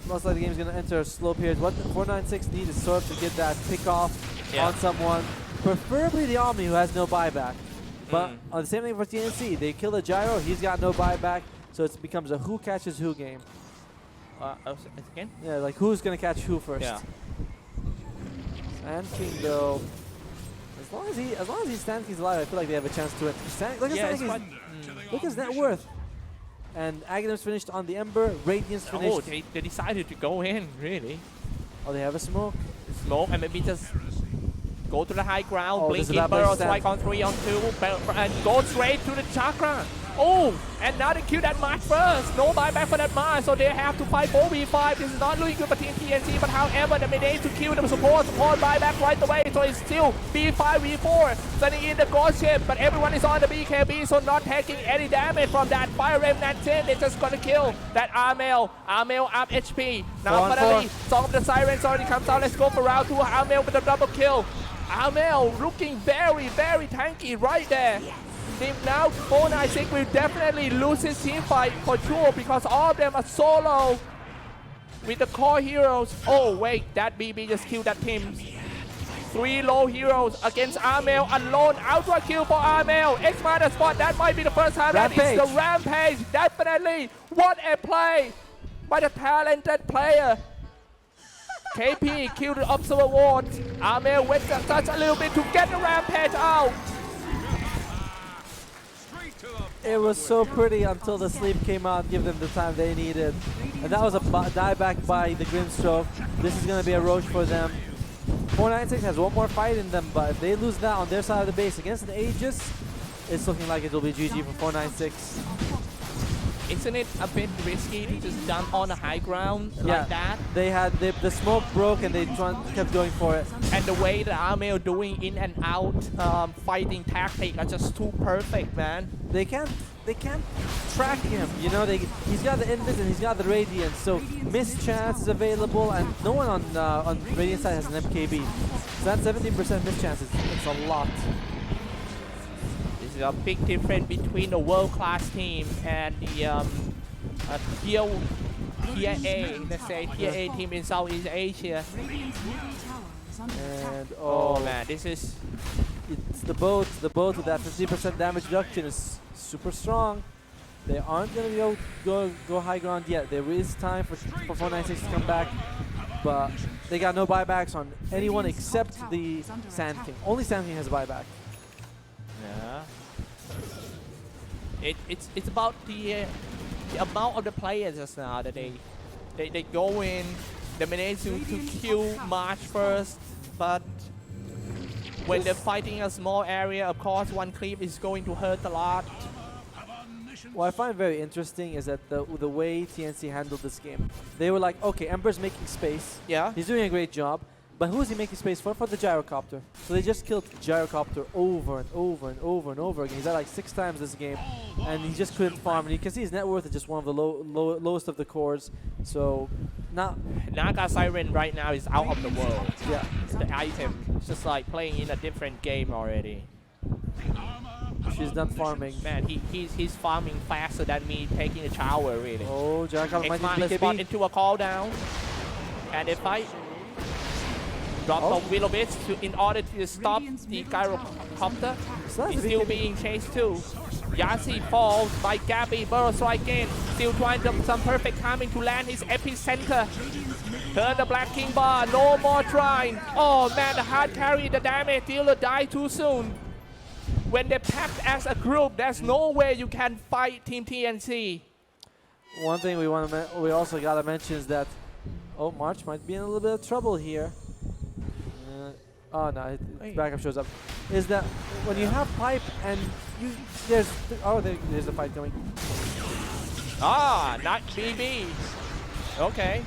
looks like the game's going to enter a slow period. What 496 need is sort of to get that pick off on someone, preferably the Omni who has no buyback. But on the same thing for TNC, they kill the gyro, he's got no buyback, so it becomes a who catches who game. Again? Yeah, like who's going to catch who first. Yeah. Sand King though, as long as he's Sand King's alive, I feel like they have a chance to win. Look at Sand King's, look at his net worth. And Aghanim's finished on the Ember, Radiant's finished. Oh, they decided to go in, really. Oh, they have a smoke. Smoke and maybe just go to the high ground, Oh, blink in burrows right on 3 on 2, and go straight to the chakra. Oh, and now they kill that March first. No buyback for that March, so they have to fight 4v5. This is not looking good for Team TNC, but however, they managed to kill the support buyback right away, so it's still B5, V4, sending in the ghost ship, but everyone is on the BKB, so not taking any damage from that Fire Remnant 10. They're just gonna kill that Armel. Armel up HP. Now finally, Song of the Sirens already comes out. Let's go for round 2. Armel with a double kill. Armel looking very, very tanky right there. Now 496 will definitely lose his team fight for sure because all of them are solo with the core heroes. Oh wait, that BB just killed that team. 3 low heroes against Armel alone. Ultra kill for Armel. X-Minus spot, that might be the first time that it's the Rampage. Definitely. What a play by the talented player. KP killed the Observer Ward. Armel went just a little bit to get the Rampage out. It was so pretty until the sleep came out and gave them the time they needed. And that was a dieback by the Grimstroke. This is going to be a roach for them. 496 has one more fight in them, but if they lose that on their side of the base against the Aegis, it's looking like it will be GG for 496. Isn't it a bit risky to just jump on the high ground like that? They had the smoke broke and they kept going for it. And the way that Armel doing in and out fighting tactic are just too perfect, man. They can't track him. You know, he's got the invis and he's got the radiance, so miss chance is available, and no one on radiant side has an MKB. So that 17% miss chance it's a lot. This is a big difference between the world-class team and the tier A, let's say tier A team in Southeast Asia. And oh man, this is it's the boat with that 50% damage reduction is super strong. They aren't gonna go high ground yet. There is time for 496 to come back, but they got no buybacks on anyone except the Sand King. Only Sand King has a buyback. yeah. It's about the amount of the players just now that they go in, they manage to kill March first, but when they're fighting a small area, of course one creep is going to hurt a lot. What I find very interesting is that the way TNC handled this game. They were like, okay, Ember's making space. Yeah. He's doing a great job. But who is he making space for? For the Gyrocopter. So they just killed Gyrocopter over and over and over and over again. He's at like 6 times this game. And he just couldn't farm. And you can see his net worth is just one of the lowest of the cores. So, Naga Siren right now is out of the world. Yeah. The item. It's just like playing in a different game already. She's done farming. Man, he's farming faster than me taking a shower, really. Oh, Gyrocopter might X-Minus need spot BKB. into a call down. And they fight. Drop the Willow Bits in order to stop the Gyrocopter. He's still being chased too. Yasi falls by Gabby. Burrow strike in. Still trying to some perfect timing to land his epicenter. Turn the Black King bar. No more trying. Oh man, the hard carry, the damage dealer died too soon. When they packed as a group, there's no way you can fight Team TNC. One thing we also gotta mention is that March might be in a little bit of trouble here. Oh no, backup shows up. Is that when you have pipe and there's a fight going. Ah, not BB. Okay.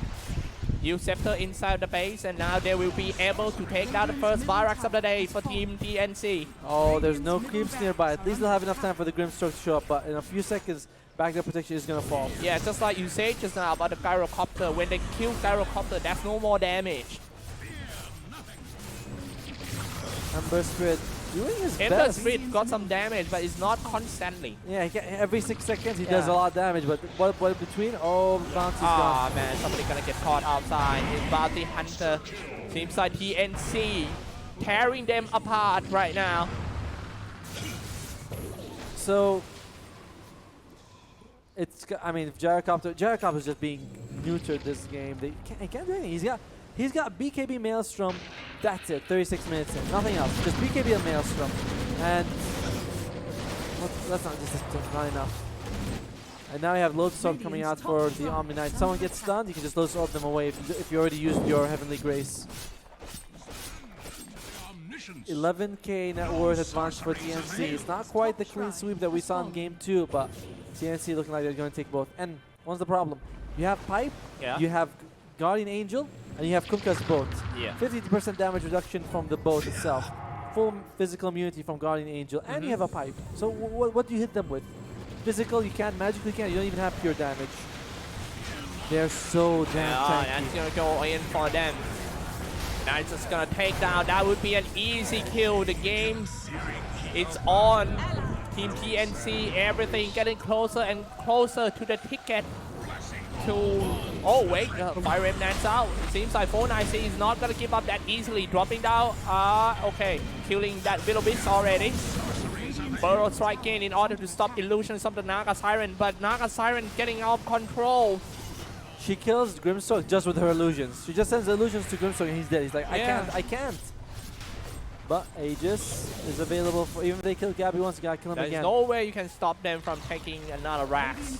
You scepter inside the base, and now they will be able to take down the first barracks of the day for Team TNC. Oh, there's no creeps nearby. At least they'll have enough time for the Grimstroke to show up, but in a few seconds, backdoor protection is gonna fall. Yeah, just like you said just now about the Gyrocopter. When they kill Gyrocopter, there's no more damage. Ember Spirit doing his Ember best. Spirit got some damage, but it's not constantly. Yeah, every 6 seconds he does a lot of damage, but what in between? Oh, Bounty's gone. Ah man, somebody gonna get caught outside. It's Bounty Hunter. Seems like TNC tearing them apart right now. So, I mean, if Gyrocopter is just being neutered this game. He can't do anything. He's got BKB Maelstrom. That's it. 36 minutes in. Nothing else. Just BKB and Maelstrom. And that's not enough. And now you have Lotus Orb coming out for the Omni Knight. Someone gets stunned, you can just Lotus Orb them away if you already used your Heavenly Grace. 11k net worth advantage for TNC. It's not quite the clean sweep that we saw in game 2, but TNC looking like they're going to take both. And what's the problem? You have Pipe, Yeah. you have Guardian Angel, and you have Kunkka's boat. Yeah. 50% damage reduction from the boat itself. Full physical immunity from Guardian Angel, and you have a Pipe. So what do you hit them with? Physical, you can't. Magical, you can't. You don't even have pure damage. They're so damn tanky. That's gonna go in for them. That's just gonna take down. That would be an easy kill. The game, it's on. Team TNC, everything getting closer and closer to the ticket. Oh wait, Fire Remnant's out. It seems like 496 is not gonna give up that easily. Dropping down. Okay, killing that little bit already. Burrow striking in order to stop illusions of the Naga Siren, but Naga Siren getting out of control. She kills Grimstroke just with her illusions. She just sends illusions to Grimstroke and he's dead. He's like, I can't. But Aegis is available for, even if they kill Gabby once, you gotta kill him There's again. no way you can stop them from taking another Rax.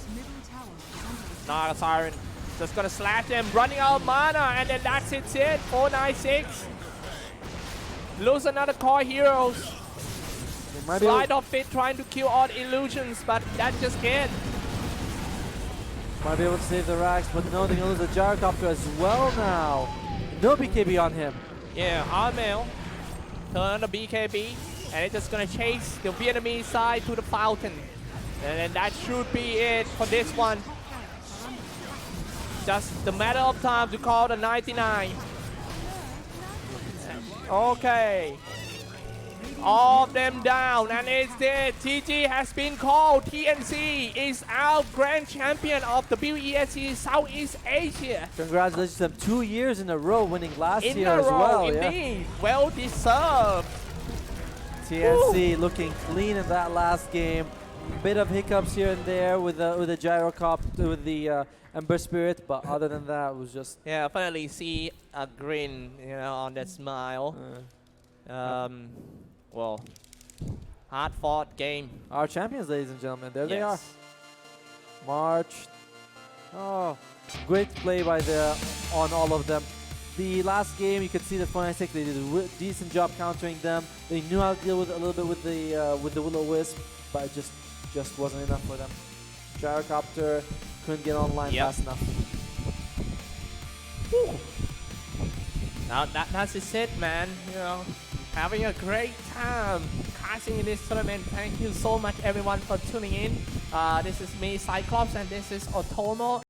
Naga Siren just gonna slash them, running out of mana, and then that's it. 496. Lose another core heroes. Slide off it, trying to kill all the illusions, but that's just it. Might be able to save the Rax, but no, they're gonna lose the Gyrocopter as well now. No BKB on him. Yeah, Armel turn the BKB, and it's just gonna chase the Vietnamese side to the fountain. And then that should be it for this one. Just the matter of time to call the 99. Okay. All of them down, and it's dead. TG has been called. TNC is our grand champion of the WESG Southeast Asia. Congratulations to them. 2 years in a row winning last In year a as row, well. indeed. Well deserved. TNC looking clean in that last game. Bit of hiccups here and there with the Gyrocopter, with the Ember Spirit, but other than that, it was just... Yeah, I finally see a grin, on that smile. Well, hard-fought game. Our champions, ladies and gentlemen. There they are. Yes. March. Oh, great play by on all of them. The last game, you could see that 496, they did a decent job countering them. They knew how to deal with a little bit with the Will-O-Wisp, but it just wasn't enough for them. Gyrocopter couldn't get online fast enough. Whew. Now that's it, man. Having a great time casting in this tournament. Thank you so much, everyone, for tuning in. This is me, Cyclops, and this is Otomo.